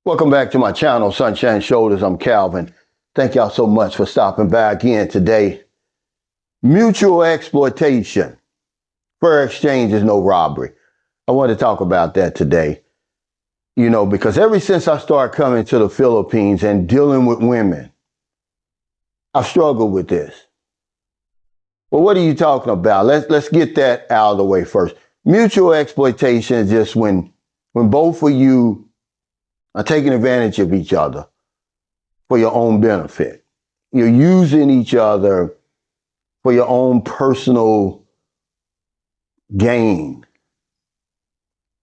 Welcome back to my channel, Sunshine Shoulders. I'm Calvin. Thank y'all so much for stopping by again today. Mutual exploitation. Fair exchange is no robbery. I want to talk about that today. Because ever since I started coming to the Philippines and dealing with women, I've struggled with this. Well, what are you talking about? Let's get that out of the way first. Mutual exploitation is just when both of you are taking advantage of each other for your own benefit. You're using each other for your own personal gain,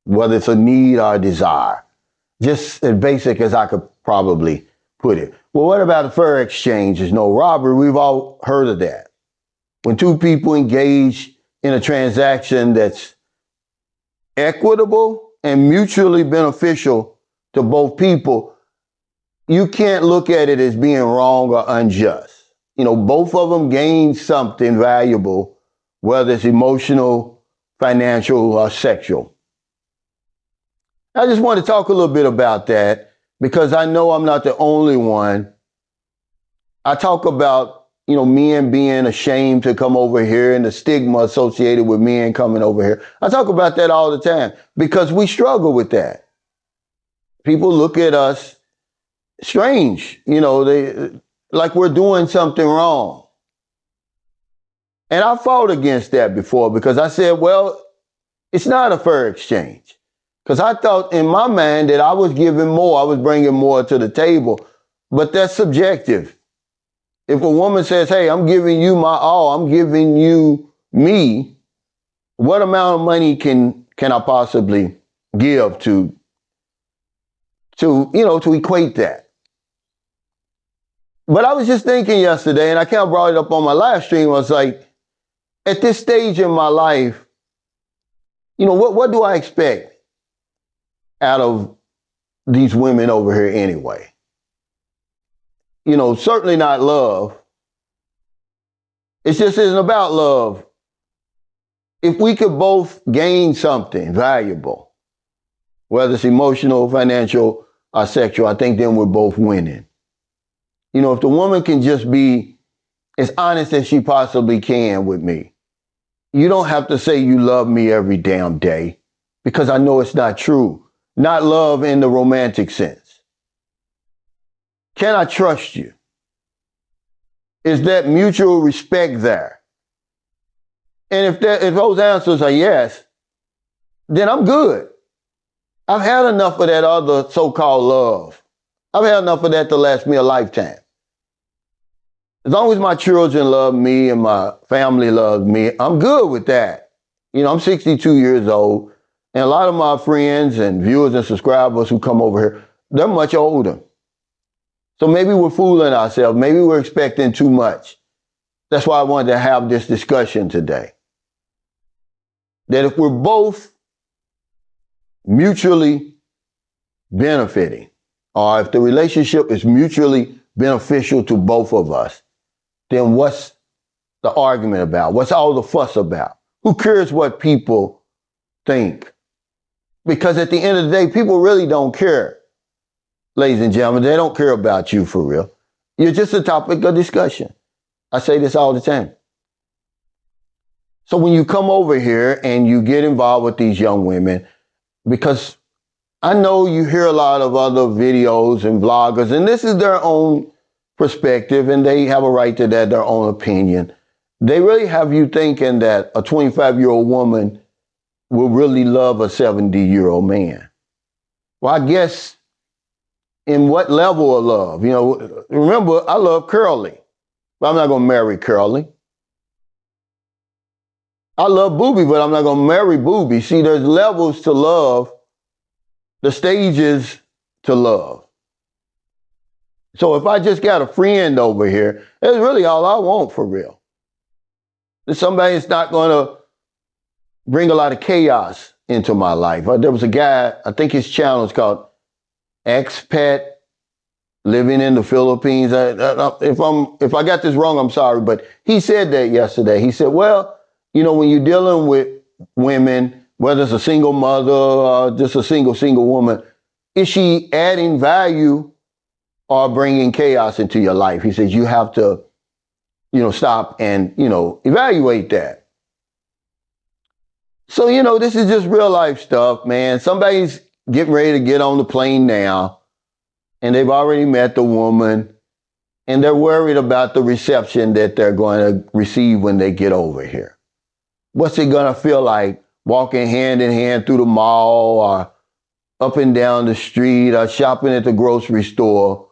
whether it's a need or a desire. Just as basic as I could probably put it. Well, what about a fair exchange? Is no robbery. We've all heard of that. When two people engage in a transaction that's equitable and mutually beneficial to both people, you can't look at it as being wrong or unjust. Both of them gain something valuable, whether it's emotional, financial, or sexual. I just want to talk a little bit about that because I know I'm not the only one. I talk about, men being ashamed to come over here and the stigma associated with men coming over here. I talk about that all the time because we struggle with that. People look at us strange, they like we're doing something wrong. And I fought against that before because I said, well, it's not a fair exchange. Because I thought in my mind that I was giving more, I was bringing more to the table, but that's subjective. If a woman says, hey, I'm giving you my all, I'm giving you me, what amount of money can I possibly give to equate that? But I was just thinking yesterday, and I kind of brought it up on my live stream. I was like, at this stage in my life, what do I expect out of these women over here anyway? Certainly not love. It just isn't about love. If we could both gain something valuable, whether it's emotional, financial, or sexual, I think then we're both winning. If the woman can just be as honest as she possibly can with me, you don't have to say you love me every damn day because I know it's not true. Not love in the romantic sense. Can I trust you? Is that mutual respect there? And if those answers are yes, then I'm good. I've had enough of that other so-called love. I've had enough of that to last me a lifetime. As long as my children love me and my family loves me, I'm good with that. I'm 62 years old, and a lot of my friends and viewers and subscribers who come over here, they're much older. So maybe we're fooling ourselves. Maybe we're expecting too much. That's why I wanted to have this discussion today. That if we're both mutually benefiting, or if the relationship is mutually beneficial to both of us, then what's the argument about? What's all the fuss about? Who cares what people think? Because at the end of the day, people really don't care. Ladies and gentlemen, they don't care about you for real. You're just a topic of discussion. I say this all the time. So when you come over here and you get involved with these young women, because I know you hear a lot of other videos and vloggers, and this is their own perspective, and they have a right to that, their own opinion. They really have you thinking that a 25-year-old woman will really love a 70-year-old man. Well, I guess in what level of love? Remember, I love Curly, but I'm not going to marry Curly. I love Booby, but I'm not going to marry Booby. See, there's levels to love, the stages to love. So if I just got a friend over here, that's really all I want for real. There's somebody that's not going to bring a lot of chaos into my life. There was a guy, I think his channel is called Expat Living in the Philippines. If I got this wrong, I'm sorry, but he said that yesterday. He said, well, when you're dealing with women, whether it's a single mother or just a single woman, is she adding value or bringing chaos into your life? He says you have to, stop and, evaluate that. So, this is just real life stuff, man. Somebody's getting ready to get on the plane now, and they've already met the woman, and they're worried about the reception that they're going to receive when they get over here. What's it going to feel like walking hand in hand through the mall or up and down the street or shopping at the grocery store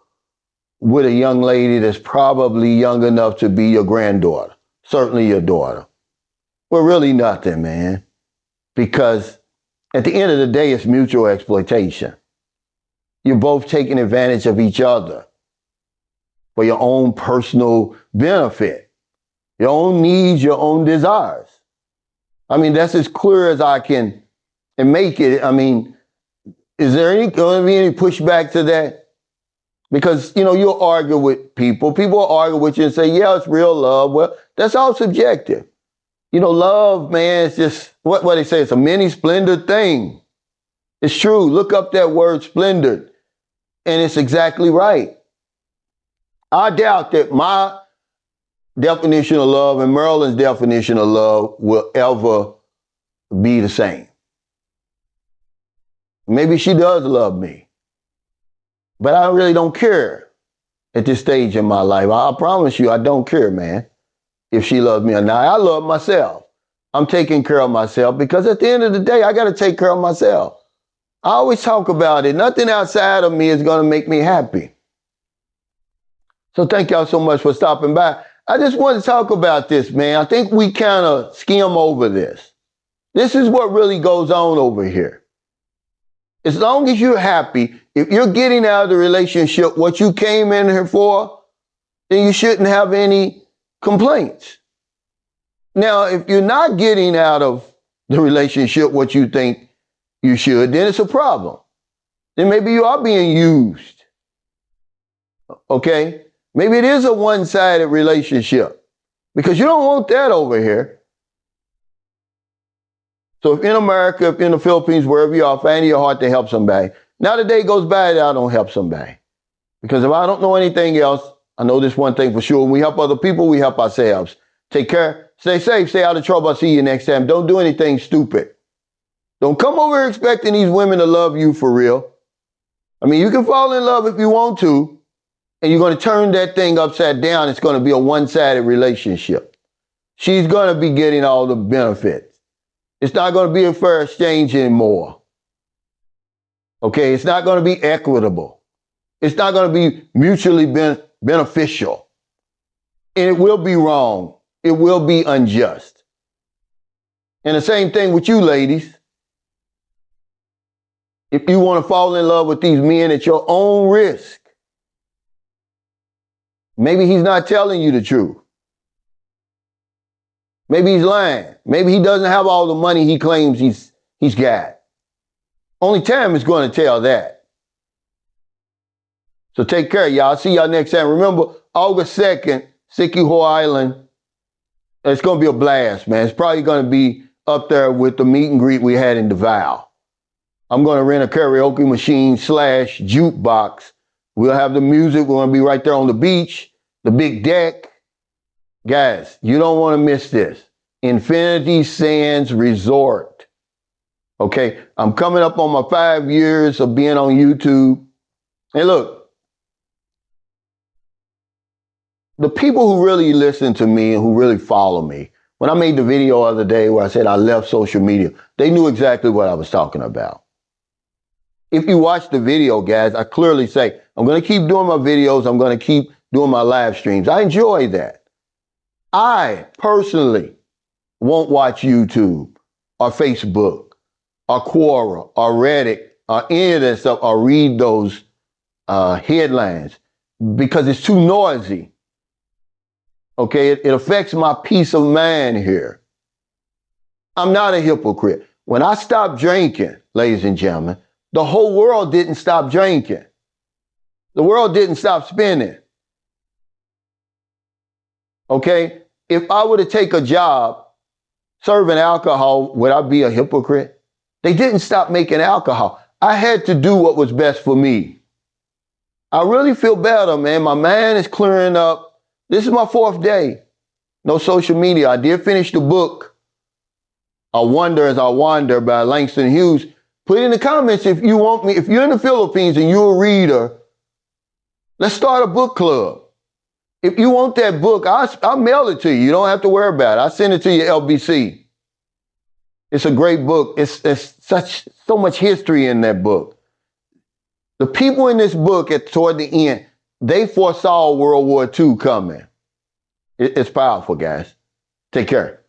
with a young lady that's probably young enough to be your granddaughter, certainly your daughter? Well, really nothing, man. Because at the end of the day, it's mutual exploitation. You're both taking advantage of each other for your own personal benefit, your own needs, your own desires. I mean, that's as clear as I can make it. I mean, is there going to be any pushback to that? Because, you'll argue with people. People will argue with you and say, yeah, it's real love. Well, that's all subjective. Love, man, it's just what they say. It's a many splendid thing. It's true. Look up that word splendid, and it's exactly right. I doubt that my definition of love and Marilyn's definition of love will ever be the same. Maybe she does love me, but I really don't care at this stage in my life. I promise you, I don't care, man, if she loves me or not. I love myself. I'm taking care of myself because at the end of the day, I got to take care of myself. I always talk about it. Nothing outside of me is going to make me happy. So thank y'all so much for stopping by. I just want to talk about this, man. I think we kind of skim over this. This is what really goes on over here. As long as you're happy, if you're getting out of the relationship what you came in here for, then you shouldn't have any complaints. Now, if you're not getting out of the relationship what you think you should, then it's a problem. Then maybe you are being used. Okay? Maybe it is a one-sided relationship because you don't want that over here. So if in America, if in the Philippines, wherever you are, find in your heart to help somebody. Now the day goes by that I don't help somebody. Because if I don't know anything else, I know this one thing for sure. When we help other people, we help ourselves. Take care. Stay safe. Stay out of trouble. I'll see you next time. Don't do anything stupid. Don't come over here expecting these women to love you for real. I mean, you can fall in love if you want to, and you're going to turn that thing upside down. It's going to be a one-sided relationship. She's going to be getting all the benefits. It's not going to be a fair exchange anymore. Okay? It's not going to be equitable. It's not going to be mutually beneficial. And it will be wrong. It will be unjust. And the same thing with you, ladies. If you want to fall in love with these men at your own risk, maybe he's not telling you the truth. Maybe he's lying. Maybe he doesn't have all the money he claims he's got. Only time is going to tell that. So take care, y'all. See y'all next time. Remember, August 2nd, Sikiho Island. It's going to be a blast, man. It's probably going to be up there with the meet and greet we had in Davao. I'm going to rent a karaoke machine / jukebox. We'll have the music. We're going to be right there on the beach, the big deck. Guys, you don't want to miss this. Infinity Sands Resort. Okay, I'm coming up on my 5 years of being on YouTube. And look, the people who really listen to me and who really follow me, when I made the video the other day where I said I left social media, they knew exactly what I was talking about. If you watch the video, guys, I clearly say, I'm going to keep doing my videos. I'm going to keep doing my live streams. I enjoy that. I personally won't watch YouTube or Facebook or Quora or Reddit or any of that stuff or read those headlines because it's too noisy. Okay, it affects my peace of mind here. I'm not a hypocrite. When I stopped drinking, ladies and gentlemen, the whole world didn't stop drinking. The world didn't stop spinning. Okay, if I were to take a job serving alcohol, would I be a hypocrite? They didn't stop making alcohol. I had to do what was best for me. I really feel better, man. My mind is clearing up. This is my 4th day. No social media. I did finish the book, I Wonder as I Wander by Langston Hughes. Put in the comments if you want me. If you're in the Philippines and you're a reader, let's start a book club. If you want that book, I'll mail it to you. You don't have to worry about it. I'll send it to your LBC. It's a great book. It's so much history in that book. The people in this book toward the end, they foresaw World War II coming. It's powerful, guys. Take care.